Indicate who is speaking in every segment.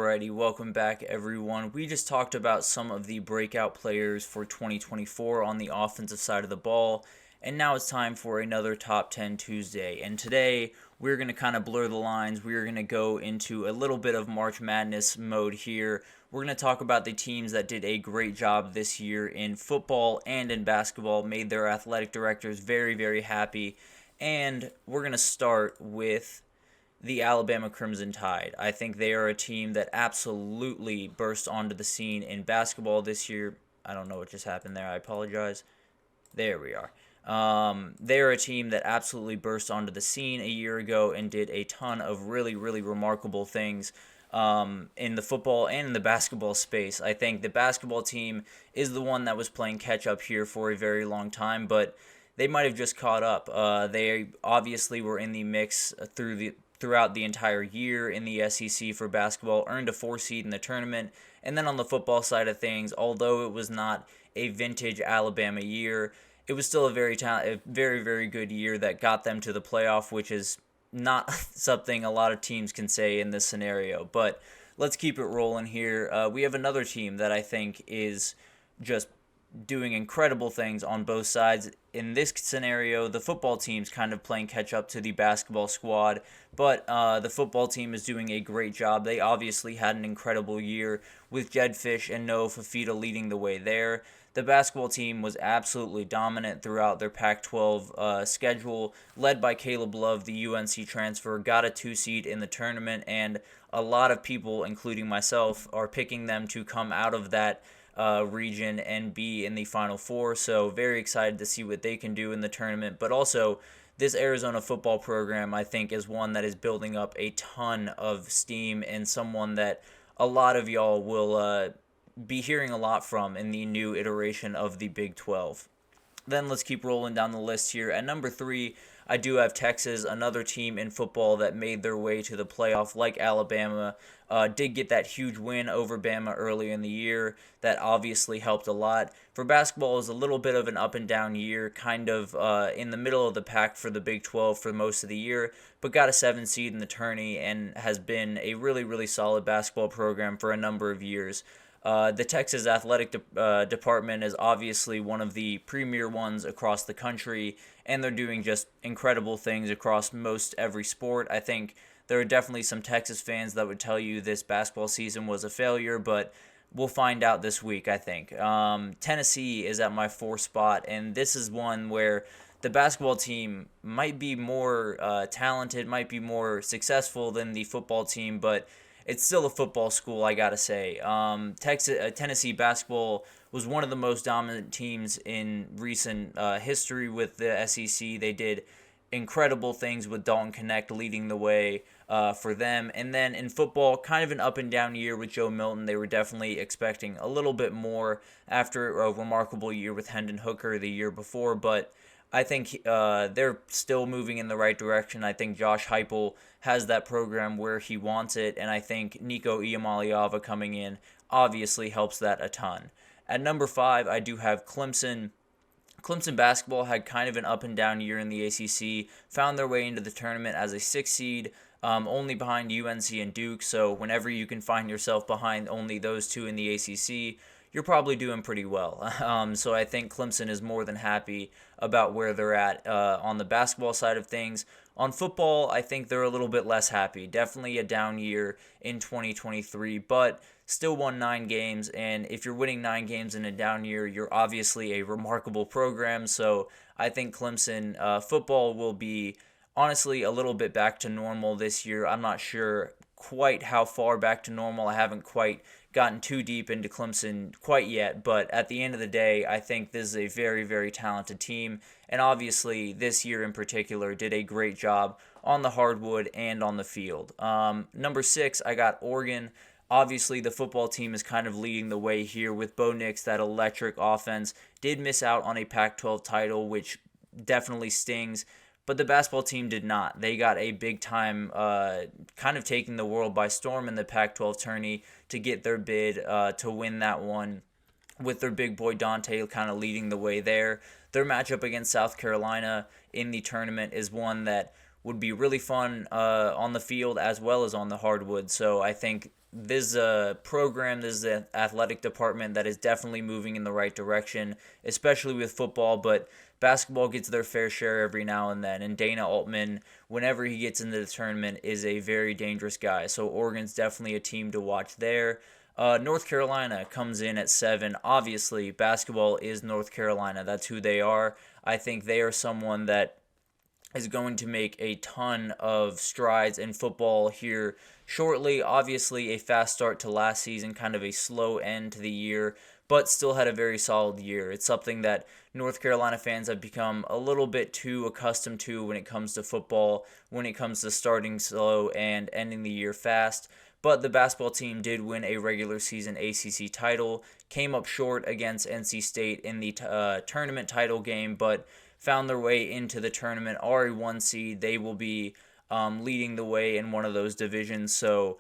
Speaker 1: Alrighty, welcome back everyone. We just talked about some of the breakout players for 2024 on the offensive side of the ball, and now it's time for another Top 10 Tuesday. And today, we're going to kind of blur the lines. We're going to go into a little bit of March Madness mode here. We're going to talk about the teams that did a great job this year in football and in basketball, made their athletic directors very, very happy. And we're going to start with the Alabama Crimson Tide. I think they are a team that absolutely burst onto the scene in basketball this year. I don't know what just happened there. I apologize. There we are. They are a team that absolutely burst onto the scene a year ago and did a ton of really, really remarkable things in the football and in the basketball space. I think the basketball team is the one that was playing catch up here for a very long time, but they might have just caught up. They obviously were in the mix throughout the entire year in the SEC for basketball, earned a 4 seed in the tournament, and then on the football side of things, although it was not a vintage Alabama year, it was still a very, very good year that got them to the playoff, which is not something a lot of teams can say in this scenario. But let's keep it rolling here. We have another team that I think is just doing incredible things on both sides. In this scenario, the football team's kind of playing catch up to the basketball squad, but the football team is doing a great job. They obviously had an incredible year with Jedd Fisch and Noah Fifita leading the way there. The basketball team was absolutely dominant throughout their Pac-12 schedule, led by Caleb Love, the UNC transfer, got a 2 seed in the tournament, and a lot of people, including myself, are picking them to come out of that region and be in the Final Four. So very excited to see what they can do in the tournament. But also, this Arizona football program, I think, is one that is building up a ton of steam and someone that a lot of y'all will be hearing a lot from in the new iteration of the Big 12. Then let's keep rolling down the list here. At number 3, I do have Texas, another team in football that made their way to the playoff like Alabama. Did get that huge win over Bama early in the year. That obviously helped a lot. For basketball, it was a little bit of an up and down year, kind of in the middle of the pack for the Big 12 for most of the year, but got a 7 seed in the tourney and has been a really, really solid basketball program for a number of years. The Texas athletic department is obviously one of the premier ones across the country, and they're doing just incredible things across most every sport. I think there are definitely some Texas fans that would tell you this basketball season was a failure, but we'll find out this week, I think. Tennessee is at my 4th spot, and this is one where the basketball team might be more talented, might be more successful than the football team, but it's still a football school, I gotta say. Tennessee basketball was one of the most dominant teams in recent history with the SEC. They did incredible things with Dalton Connect leading the way for them. And then in football, kind of an up and down year with Joe Milton. They were definitely expecting a little bit more after a remarkable year with Hendon Hooker the year before, but I think they're still moving in the right direction. I think Josh Heupel has that program where he wants it, and I think Nico Iamaleava coming in obviously helps that a ton. At number 5, I do have Clemson. Clemson basketball had kind of an up and down year in the ACC, found their way into the tournament as a 6 seed, only behind UNC and Duke, so whenever you can find yourself behind only those two in the ACC, you're probably doing pretty well. So I think Clemson is more than happy about where they're at on the basketball side of things. On football, I think they're a little bit less happy. Definitely a down year in 2023, but still won 9 games. And if you're winning 9 games in a down year, you're obviously a remarkable program. So I think Clemson football will be honestly a little bit back to normal this year. I'm not sure quite how far back to normal. I haven't quite gotten too deep into Clemson quite yet, but at the end of the day, I think this is a very, very talented team, and obviously this year in particular did a great job on the hardwood and on the field. Number 6, I got Oregon. Obviously, the football team is kind of leading the way here with Bo Nix, that electric offense. Did miss out on a Pac-12 title, which definitely stings, but the basketball team did not. They got a big-time, kind of taking the world by storm in the Pac-12 tourney to get their bid to win that one, with their big boy Dante kind of leading the way there. Their matchup against South Carolina in the tournament is one that would be really fun on the field as well as on the hardwood. So I think this program, this is an athletic department that is definitely moving in the right direction, especially with football, but basketball gets their fair share every now and then. And Dana Altman, whenever he gets into the tournament, is a very dangerous guy. So Oregon's definitely a team to watch there. North Carolina comes in at 7. Obviously, basketball is North Carolina. That's who they are. I think they are someone that is going to make a ton of strides in football here shortly. Obviously, a fast start to last season, kind of a slow end to the year, but still had a very solid year. It's something that North Carolina fans have become a little bit too accustomed to when it comes to football, when it comes to starting slow and ending the year fast. But the basketball team did win a regular season ACC title, came up short against NC State in the tournament title game, but found their way into the tournament, are a 1 seed. They will be leading the way in one of those divisions. So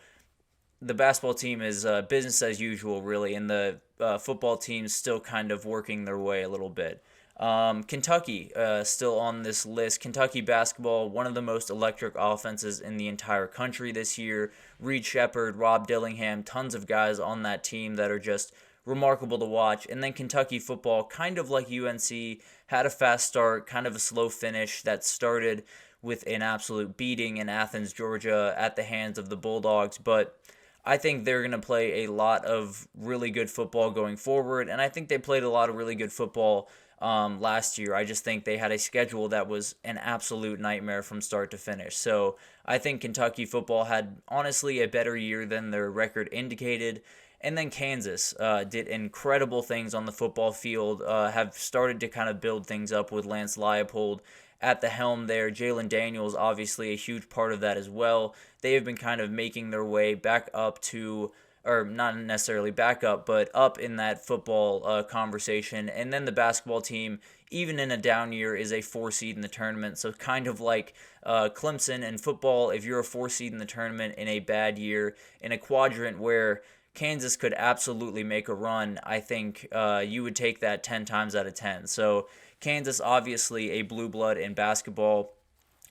Speaker 1: the basketball team is business as usual, really, and the football team's still kind of working their way a little bit. Kentucky still on this list. Kentucky basketball, one of the most electric offenses in the entire country this year. Reed Shepherd, Rob Dillingham, tons of guys on that team that are just remarkable to watch. And then Kentucky football, kind of like UNC, had a fast start, kind of a slow finish that started with an absolute beating in Athens, Georgia at the hands of the Bulldogs. But I think they're going to play a lot of really good football going forward, and I think they played a lot of really good football last year. I just think they had a schedule that was an absolute nightmare from start to finish. So I think Kentucky football had honestly a better year than their record indicated. And then Kansas did incredible things on the football field, have started to kind of build things up with Lance Leipold at the helm there. Jalen Daniels, obviously a huge part of that as well. They have been kind of making their way back up to, or not necessarily back up, but up in that football conversation. And then the basketball team, even in a down year, is a 4 seed in the tournament. So kind of like Clemson in football, if you're a 4 seed in the tournament in a bad year, in a quadrant where Kansas could absolutely make a run, I think you would take that 10 times out of 10. So Kansas, obviously a blue blood in basketball,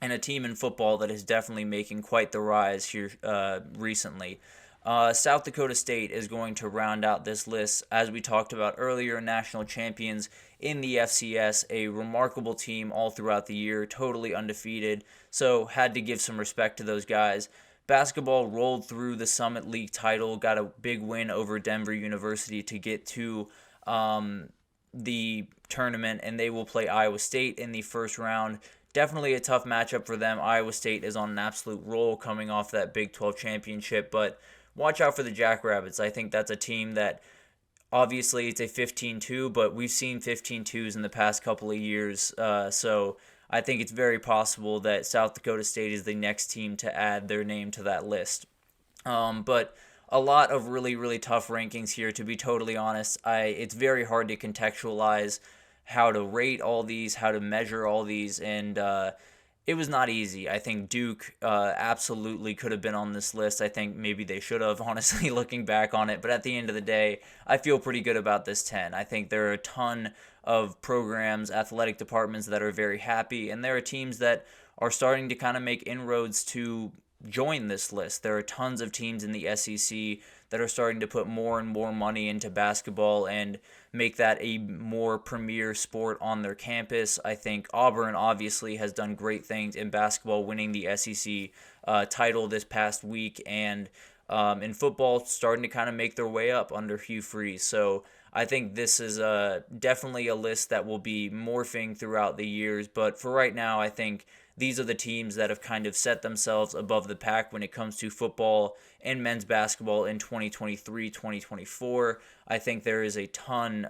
Speaker 1: and a team in football that is definitely making quite the rise here recently. South Dakota State is going to round out this list. As we talked about earlier, national champions in the FCS, a remarkable team all throughout the year, totally undefeated, so had to give some respect to those guys. Basketball rolled through the Summit League title, got a big win over Denver University to get to the tournament, and they will play Iowa State in the first round. Definitely a tough matchup for them. Iowa State is on an absolute roll coming off that Big 12 championship, but watch out for the Jackrabbits. I think that's a team that obviously it's a 15-2, but we've seen 15-2s in the past couple of years, so I think it's very possible that South Dakota State is the next team to add their name to that list. But a lot of really, really tough rankings here, to be totally honest. It's very hard to contextualize how to rate all these, how to measure all these, and it was not easy. I think Duke absolutely could have been on this list. I think maybe they should have, honestly, looking back on it. But at the end of the day, I feel pretty good about this 10. I think there are a ton of programs, athletic departments that are very happy, and there are teams that are starting to kind of make inroads to join this list. There are tons of teams in the SEC that are starting to put more and more money into basketball and make that a more premier sport on their campus. I think Auburn obviously has done great things in basketball, winning the SEC title this past week, and in football starting to kind of make their way up under Hugh Freeze. So I think this is definitely a list that will be morphing throughout the years, but for right now, I think these are the teams that have kind of set themselves above the pack when it comes to football and men's basketball in 2023, 2024. I think there is a ton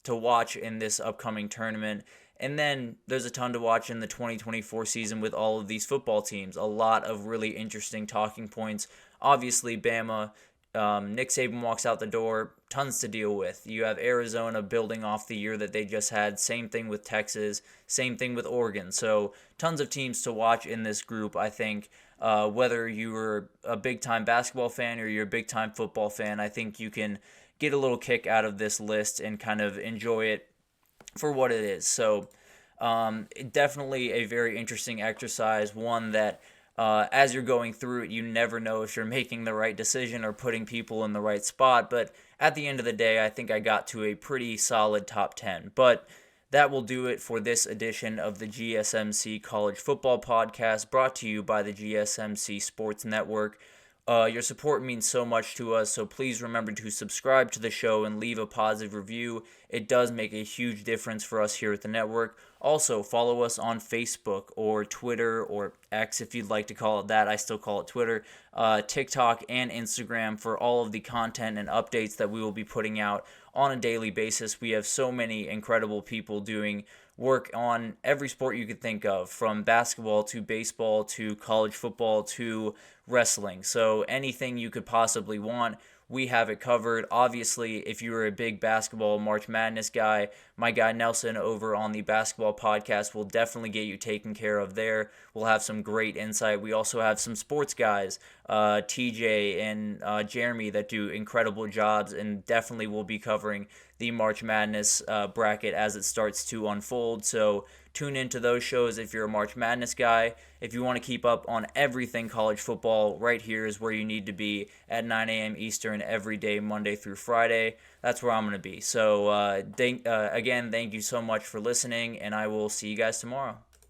Speaker 1: to watch in this upcoming tournament. And then there's a ton to watch in the 2024 season with all of these football teams. A lot of really interesting talking points. Obviously, Bama, Nick Saban walks out the door, tons to deal with. You have Arizona building off the year that they just had. Same thing with Texas. Same thing with Oregon. So tons of teams to watch in this group, I think. Whether you're a big-time basketball fan or you're a big-time football fan, I think you can get a little kick out of this list and kind of enjoy it for what it is. So Definitely a very interesting exercise, one that as you're going through it, you never know if you're making the right decision or putting people in the right spot. But at the end of the day, I think I got to a pretty solid top 10. But that will do it for this edition of the GSMC College Football Podcast, brought to you by the GSMC Sports Network. Your support means so much to us, so please remember to subscribe to the show and leave a positive review. It does make a huge difference for us here at the network. Also, follow us on Facebook or Twitter or X if you'd like to call it that. I still call it Twitter, TikTok, and Instagram for all of the content and updates that we will be putting out on a daily basis. We have so many incredible people doing work on every sport you could think of, from basketball to baseball to college football to wrestling. So anything you could possibly want, we have it covered. Obviously, if you're a big basketball March Madness guy, my guy Nelson over on the basketball podcast will definitely get you taken care of there. We'll have some great insight. We also have some sports guys, TJ and Jeremy, that do incredible jobs, and definitely will be covering the March Madness bracket as it starts to unfold. So tune into those shows if you're a March Madness guy. If you want to keep up on everything college football, right here is where you need to be at 9 a.m. Eastern every day, Monday through Friday. That's where I'm going to be. So again, thank you so much for listening, and I will see you guys tomorrow.